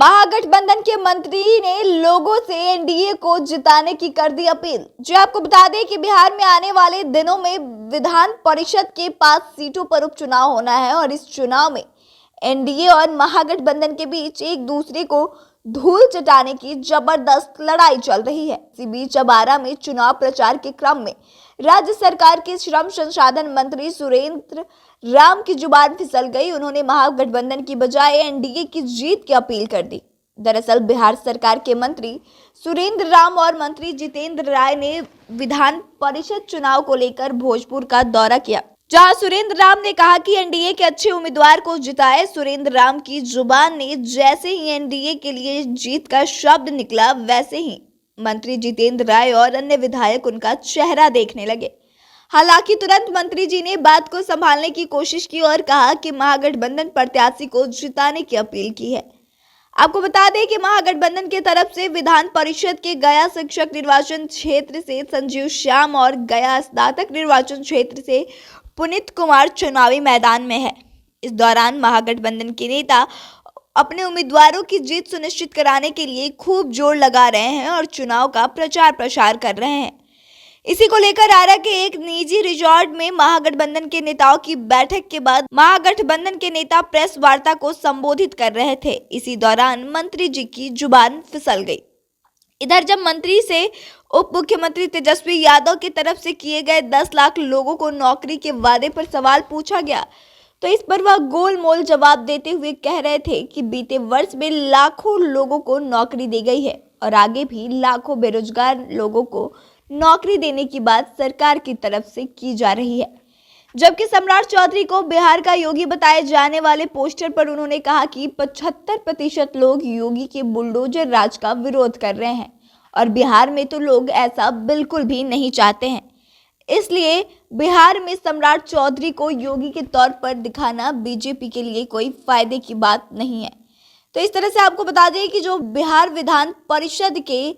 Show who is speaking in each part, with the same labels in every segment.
Speaker 1: महागठबंधन के मंत्री ने लोगों से एनडीए को जिताने की कर दी अपील। जो आपको बता दें कि बिहार में आने वाले दिनों में विधान परिषद के 5 सीटों पर उपचुनाव होना है और इस चुनाव में एनडीए और महागठबंधन के बीच एक दूसरे को धूल चटाने की जबरदस्त लड़ाई चल रही है। इसी बीच अब आरा में चुनाव प्रचार के क्रम में राज्य सरकार के श्रम संसाधन मंत्री सुरेंद्र राम की जुबान फिसल गई। उन्होंने महागठबंधन की बजाय एनडीए की जीत की अपील कर दी। दरअसल बिहार सरकार के मंत्री सुरेंद्र राम और मंत्री जितेंद्र राय ने विधान परिषद चुनाव को लेकर भोजपुर का दौरा किया, जहां सुरेंद्र राम ने कहा कि एनडीए के अच्छे उम्मीदवार को जिताए। सुरेंद्र राम की जुबान ने जैसे ही एनडीए के लिए जीत का शब्द निकला, वैसे ही मंत्री जितेंद्र राय और अन्य विधायक उनका चेहरा देखने लगे। हालांकि तुरंत मंत्री जी ने बात को संभालने की कोशिश की और कहा कि महागठबंधन प्रत्याशी को जिताने की अपील की है। आपको बता दें कि महागठबंधन की तरफ से विधान परिषद के गया शिक्षक निर्वाचन क्षेत्र से संजीव श्याम और गया स्नातक निर्वाचन क्षेत्र से पुनीत कुमार चुनावी मैदान में है। इस दौरान महागठबंधन के नेता अपने उम्मीदवारों की जीत सुनिश्चित कराने के लिए खूब जोर लगा रहे हैं और चुनाव का प्रचार प्रसार कर रहे हैं। इसी को लेकर आरा के एक निजी रिजॉर्ट में महागठबंधन के नेताओं की बैठक के बाद महागठबंधन के नेता प्रेस वार्ता को संबोधित कर रहे थे। इसी दौरान मंत्री जी की जुबान फिसल गई। इधर जब मंत्री से उप मुख्यमंत्री तेजस्वी यादव की तरफ से किए गए 10 लाख लोगों को नौकरी के वादे पर सवाल पूछा गया, तो इस पर वह गोलमोल जवाब देते हुए कह रहे थे कि बीते वर्ष में लाखों लोगों को नौकरी दी गई है और आगे भी लाखों बेरोजगार लोगों को नौकरी देने की बात सरकार की तरफ से की जा रही है। जबकि सम्राट चौधरी को बिहार का योगी बताए जाने वाले पोस्टर पर उन्होंने कहा कि 75% लोग योगी के बुलडोजर राज का विरोध कर रहे हैं और बिहार में तो लोग ऐसा बिल्कुल भी नहीं चाहते हैं। इसलिए बिहार में सम्राट चौधरी को योगी के तौर पर दिखाना बीजेपी के लिए कोई फायदे की बात नहीं है। तो इस तरह से आपको बता दें कि जो बिहार विधान परिषद के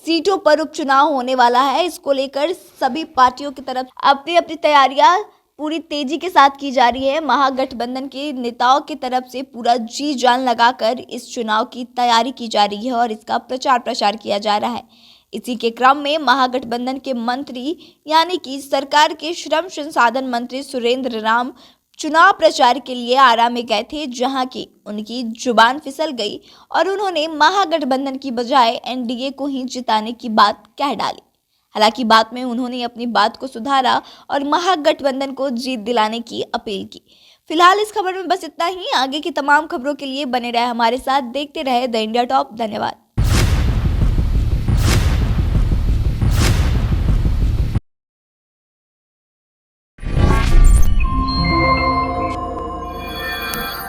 Speaker 1: सीटों पर उपचुनाव होने वाला है, इसको लेकर सभी पार्टियों की तरफ अपनी अपनी तैयारियां पूरी तेजी के साथ की जा रही है। महागठबंधन के नेताओं की तरफ से पूरा जी जान लगाकर इस चुनाव की तैयारी की जा रही है और इसका प्रचार प्रसार किया जा रहा है। इसी के क्रम में महागठबंधन के मंत्री यानी कि सरकार के श्रम संसाधन मंत्री सुरेंद्र राम चुनाव प्रचार के लिए आरा में गए थे, जहां की उनकी जुबान फिसल गई और उन्होंने महागठबंधन की बजाय एनडीए को ही जिताने की बात कह डाली। हालांकि बाद में उन्होंने अपनी बात को सुधारा और महागठबंधन को जीत दिलाने की अपील की। फिलहाल इस खबर में बस इतना ही। आगे की तमाम खबरों के लिए बने रहे हमारे साथ, देखते रहे द इंडिया टॉप। धन्यवाद।